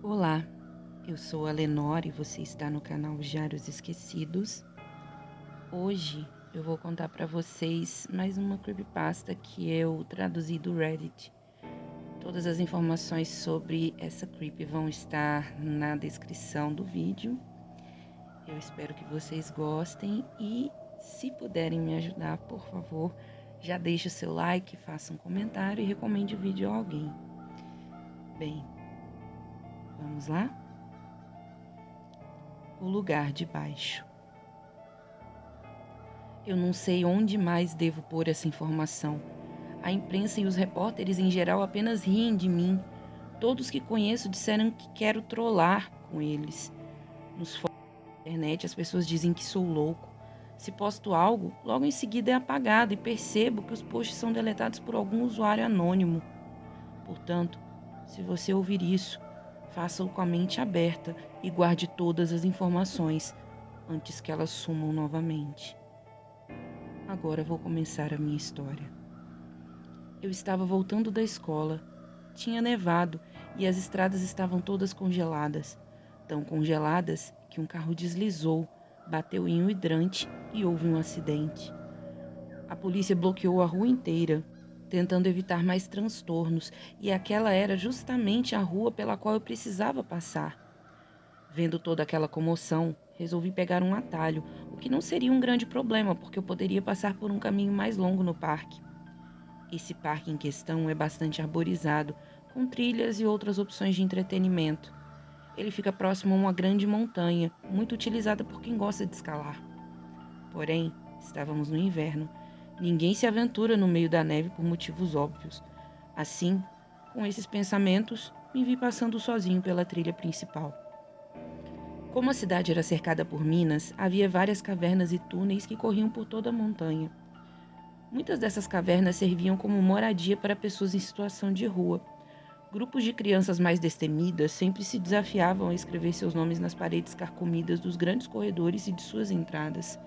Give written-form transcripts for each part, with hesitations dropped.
Olá, eu sou a Lenore e você está no canal Diários Esquecidos. Hoje eu vou contar para vocês mais uma creepypasta que eu traduzi do Reddit. Todas as informações sobre essa creepy vão estar na descrição do vídeo. Eu espero que vocês gostem e, se puderem me ajudar, por favor, já deixe o seu like, faça um comentário e recomende o vídeo a alguém. Bem, vamos lá? O lugar de baixo. Eu não sei onde mais devo pôr essa informação. A imprensa e os repórteres em geral apenas riem de mim. Todos que conheço disseram que quero trollar com eles. Nos fóruns da internet as pessoas dizem que sou louco. Se posto algo, logo em seguida é apagado e percebo que os posts são deletados por algum usuário anônimo. Portanto, se você ouvir isso, faça-o com a mente aberta e guarde todas as informações antes que elas sumam novamente. Agora vou começar a minha história. Eu estava voltando da escola. Tinha nevado e as estradas estavam todas congeladas. Tão congeladas que um carro deslizou, bateu em um hidrante e houve um acidente. A polícia bloqueou a rua inteira, tentando evitar mais transtornos, e aquela era justamente a rua pela qual eu precisava passar. Vendo toda aquela comoção, resolvi pegar um atalho, o que não seria um grande problema, porque eu poderia passar por um caminho mais longo no parque. Esse parque em questão é bastante arborizado, com trilhas e outras opções de entretenimento. Ele fica próximo a uma grande montanha, muito utilizada por quem gosta de escalar. Porém, estávamos no inverno. Ninguém se aventura no meio da neve por motivos óbvios. Assim, com esses pensamentos, me vi passando sozinho pela trilha principal. Como a cidade era cercada por minas, havia várias cavernas e túneis que corriam por toda a montanha. Muitas dessas cavernas serviam como moradia para pessoas em situação de rua. Grupos de crianças mais destemidas sempre se desafiavam a escrever seus nomes nas paredes carcomidas dos grandes corredores e de suas entradas.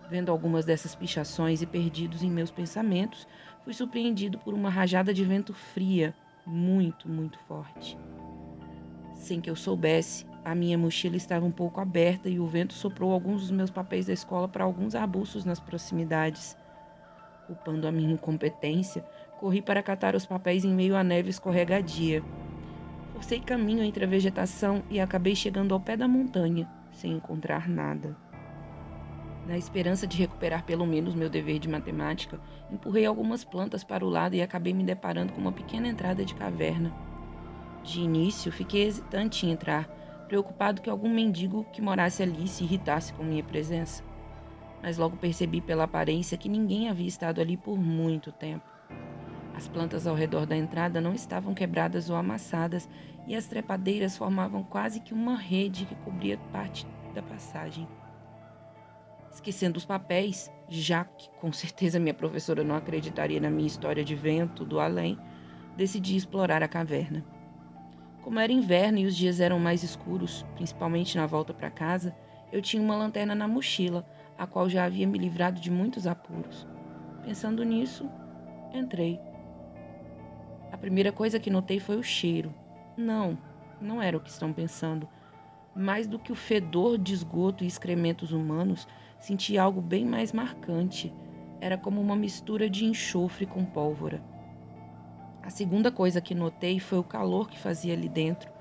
Vendo algumas dessas pichações e perdidos em meus pensamentos, fui surpreendido por uma rajada de vento fria, muito, muito forte. Sem que eu soubesse, a minha mochila estava um pouco aberta e o vento soprou alguns dos meus papéis da escola para alguns arbustos nas proximidades. Culpando a minha incompetência, corri para catar os papéis em meio à neve escorregadia. Forcei caminho entre a vegetação e acabei chegando ao pé da montanha, sem encontrar nada. Na esperança de recuperar pelo menos meu dever de matemática, empurrei algumas plantas para o lado e acabei me deparando com uma pequena entrada de caverna. De início, fiquei hesitante em entrar, preocupado que algum mendigo que morasse ali se irritasse com minha presença. Mas logo percebi pela aparência que ninguém havia estado ali por muito tempo. As plantas ao redor da entrada não estavam quebradas ou amassadas e as trepadeiras formavam quase que uma rede que cobria parte da passagem. Esquecendo os papéis, já que com certeza minha professora não acreditaria na minha história de vento do além, decidi explorar a caverna. Como era inverno e os dias eram mais escuros, principalmente na volta para casa, eu tinha uma lanterna na mochila, a qual já havia me livrado de muitos apuros. Pensando nisso, entrei. A primeira coisa que notei foi o cheiro. Não era o que estão pensando. Mais do que o fedor de esgoto e excrementos humanos, senti algo bem mais marcante. Era como uma mistura de enxofre com pólvora. A segunda coisa que notei foi o calor que fazia ali dentro.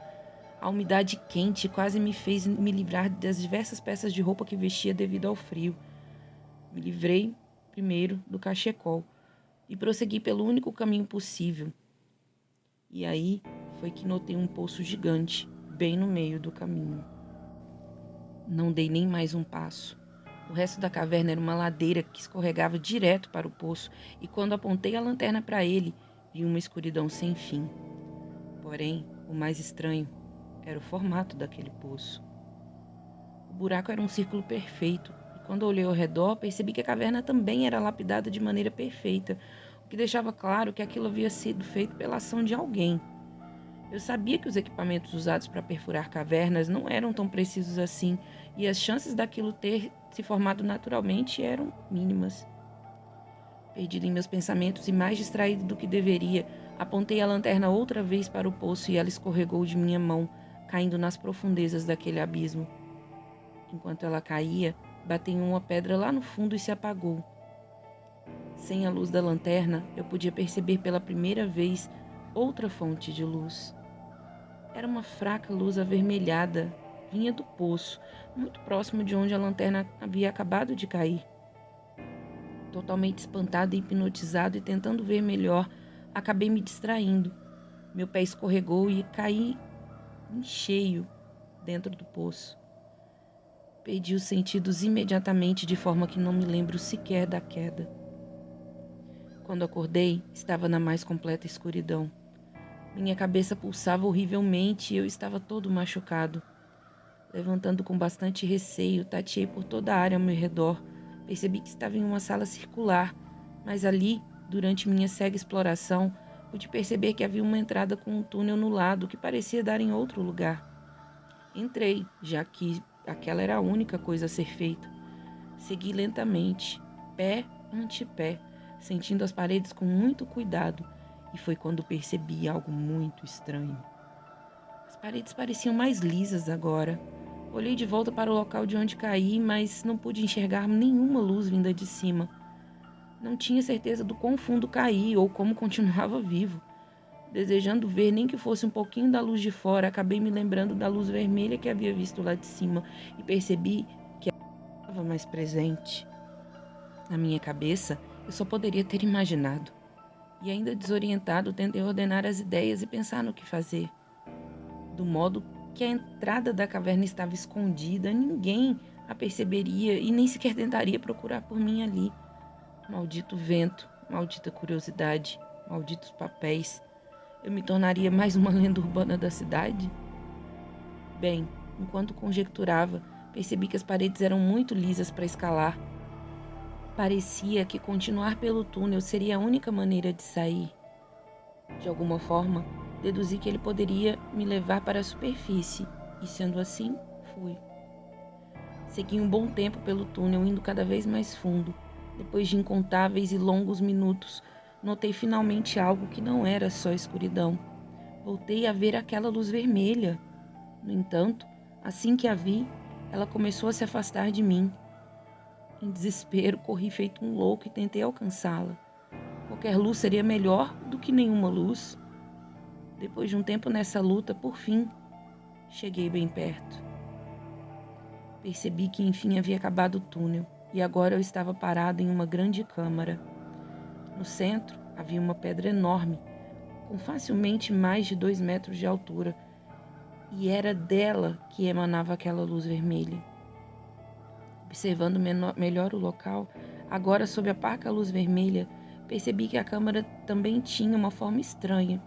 A umidade quente quase me fez me livrar das diversas peças de roupa que vestia devido ao frio. Me livrei, primeiro, do cachecol e prossegui pelo único caminho possível. E aí foi que notei um poço gigante, bem no meio do caminho. Não dei nem mais um passo. O resto da caverna era uma ladeira que escorregava direto para o poço, e quando apontei a lanterna para ele, vi uma escuridão sem fim. Porém, o mais estranho era o formato daquele poço. O buraco era um círculo perfeito, e quando olhei ao redor, percebi que a caverna também era lapidada de maneira perfeita, o que deixava claro que aquilo havia sido feito pela ação de alguém. Eu sabia que os equipamentos usados para perfurar cavernas não eram tão precisos assim, e as chances daquilo ter se formado naturalmente eram mínimas. Perdido em meus pensamentos e mais distraído do que deveria, Apontei a lanterna outra vez para o poço e ela escorregou de minha mão, caindo nas profundezas daquele abismo. Enquanto ela caía, bateu em uma pedra lá no fundo e se apagou. Sem a luz da lanterna, eu podia perceber pela primeira vez outra fonte de luz. Era uma fraca luz avermelhada, vinha do poço, muito próximo de onde a lanterna havia acabado de cair. Totalmente espantado e hipnotizado e tentando ver melhor, acabei me distraindo. Meu pé escorregou e caí em cheio dentro do poço. Perdi os sentidos imediatamente, de forma que não me lembro sequer da queda. Quando acordei, estava na mais completa escuridão. Minha cabeça pulsava horrivelmente e eu estava todo machucado. Levantando com bastante receio, tateei por toda a área ao meu redor. Percebi que estava em uma sala circular, mas ali, durante minha cega exploração, pude perceber que havia uma entrada com um túnel no lado que parecia dar em outro lugar. Entrei, já que aquela era a única coisa a ser feita. Segui lentamente, pé ante pé, sentindo as paredes com muito cuidado, e foi quando percebi algo muito estranho. As paredes pareciam mais lisas agora. Olhei de volta para o local de onde caí, mas não pude enxergar nenhuma luz vinda de cima. Não tinha certeza do quão fundo caí ou como continuava vivo. Desejando ver nem que fosse um pouquinho da luz de fora, acabei me lembrando da luz vermelha que havia visto lá de cima e percebi que ela estava mais presente. Na minha cabeça, eu só poderia ter imaginado. E ainda desorientado, tentei ordenar as ideias e pensar no que fazer. Do modo que a entrada da caverna estava escondida, ninguém a perceberia e nem sequer tentaria procurar por mim ali. Maldito vento, maldita curiosidade, malditos papéis. Eu me tornaria mais uma lenda urbana da cidade? Bem, enquanto conjecturava, percebi que as paredes eram muito lisas para escalar. Parecia que continuar pelo túnel seria a única maneira de sair. De alguma forma, deduzi que ele poderia me levar para a superfície, e sendo assim, fui. Segui um bom tempo pelo túnel, indo cada vez mais fundo. Depois de incontáveis e longos minutos, notei finalmente algo que não era só escuridão. Voltei a ver aquela luz vermelha. No entanto, assim que a vi, ela começou a se afastar de mim. Em desespero, corri feito um louco e tentei alcançá-la. Qualquer luz seria melhor do que nenhuma luz. Depois de um tempo nessa luta, por fim, cheguei bem perto. Percebi que enfim havia acabado o túnel e agora eu estava parado em uma grande câmara. No centro havia uma pedra enorme, com facilmente mais de 2 metros de altura, e era dela que emanava aquela luz vermelha. Observando melhor o local, agora sob a parca luz vermelha, percebi que a câmara também tinha uma forma estranha.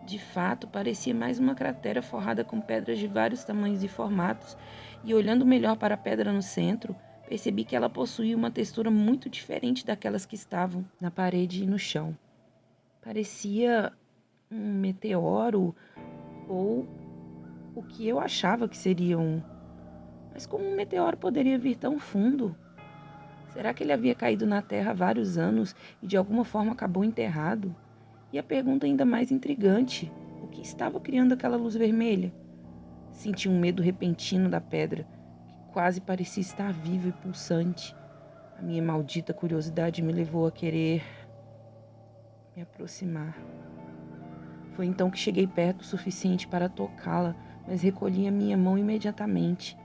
De fato, parecia mais uma cratera forrada com pedras de vários tamanhos e formatos, e olhando melhor para a pedra no centro, percebi que ela possuía uma textura muito diferente daquelas que estavam na parede e no chão. Parecia um meteoro ou o que eu achava que seria um. Mas como um meteoro poderia vir tão fundo? Será que ele havia caído na Terra há vários anos e de alguma forma acabou enterrado? E a pergunta ainda mais intrigante: o que estava criando aquela luz vermelha? Senti um medo repentino da pedra, que quase parecia estar viva e pulsante. A minha maldita curiosidade me levou a querer me aproximar. Foi então que cheguei perto o suficiente para tocá-la, mas recolhi a minha mão imediatamente.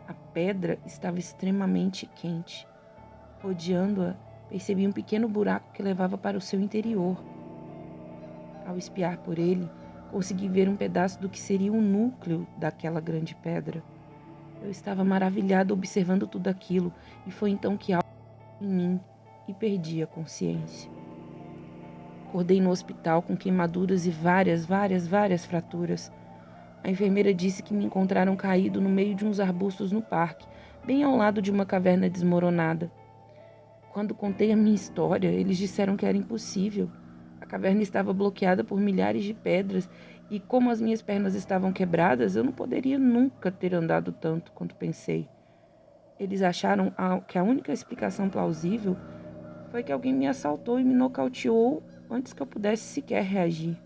A pedra estava extremamente quente. Rodeando-a, percebi um pequeno buraco que levava para o seu interior. Ao espiar por ele, consegui ver um pedaço do que seria o núcleo daquela grande pedra. Eu estava maravilhado observando tudo aquilo, e foi então que algo em mim e perdi a consciência. Acordei no hospital com queimaduras e várias fraturas. A enfermeira disse que me encontraram caído no meio de uns arbustos no parque, bem ao lado de uma caverna desmoronada. Quando contei a minha história, eles disseram que era impossível. A caverna estava bloqueada por milhares de pedras e, como as minhas pernas estavam quebradas, eu não poderia nunca ter andado tanto quanto pensei. Eles acharam que a única explicação plausível foi que alguém me assaltou e me nocauteou antes que eu pudesse sequer reagir.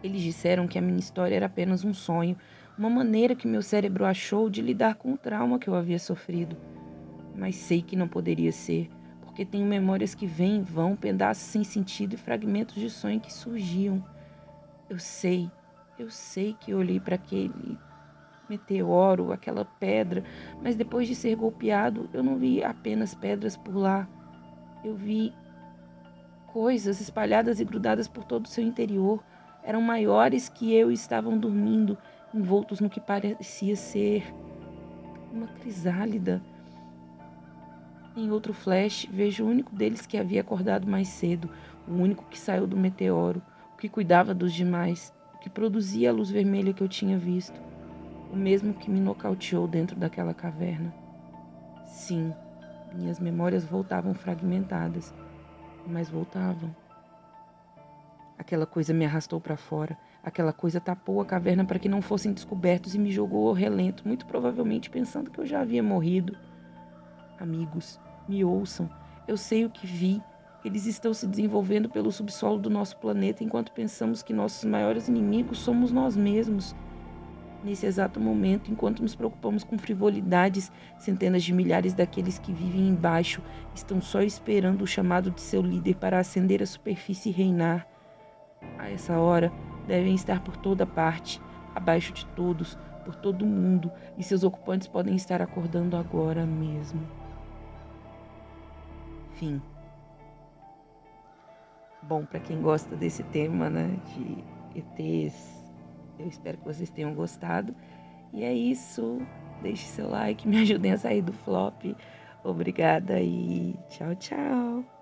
Eles disseram que a minha história era apenas um sonho, uma maneira que meu cérebro achou de lidar com o trauma que eu havia sofrido. Mas sei que não poderia ser, porque tenho memórias que vêm e vão, pedaços sem sentido e fragmentos de sonho que surgiam. Eu sei, eu sei que eu olhei para aquele meteoro, aquela pedra, mas depois de ser golpeado, eu não vi apenas pedras por lá. Eu vi coisas espalhadas e grudadas por todo o seu interior. Eram maiores que eu e estavam dormindo, envoltos no que parecia ser uma crisálida. Em outro flash, vejo o único deles que havia acordado mais cedo, o único que saiu do meteoro, o que cuidava dos demais, o que produzia a luz vermelha que eu tinha visto, o mesmo que me nocauteou dentro daquela caverna. Sim, minhas memórias voltavam fragmentadas, mas voltavam. Aquela coisa me arrastou para fora. Aquela coisa tapou a caverna para que não fossem descobertos e me jogou ao relento, muito provavelmente pensando que eu já havia morrido. Amigos, me ouçam. Eu sei o que vi. Eles estão se desenvolvendo pelo subsolo do nosso planeta enquanto pensamos que nossos maiores inimigos somos nós mesmos. Nesse exato momento, enquanto nos preocupamos com frivolidades, centenas de milhares daqueles que vivem embaixo estão só esperando o chamado de seu líder para ascender a superfície e reinar. A essa hora, devem estar por toda parte, abaixo de todos, por todo o mundo, e seus ocupantes podem estar acordando agora mesmo. Fim. Bom, para quem gosta desse tema, né, de ETs, eu espero que vocês tenham gostado. E é isso. Deixe seu like, me ajudem a sair do flop. Obrigada e tchau, tchau.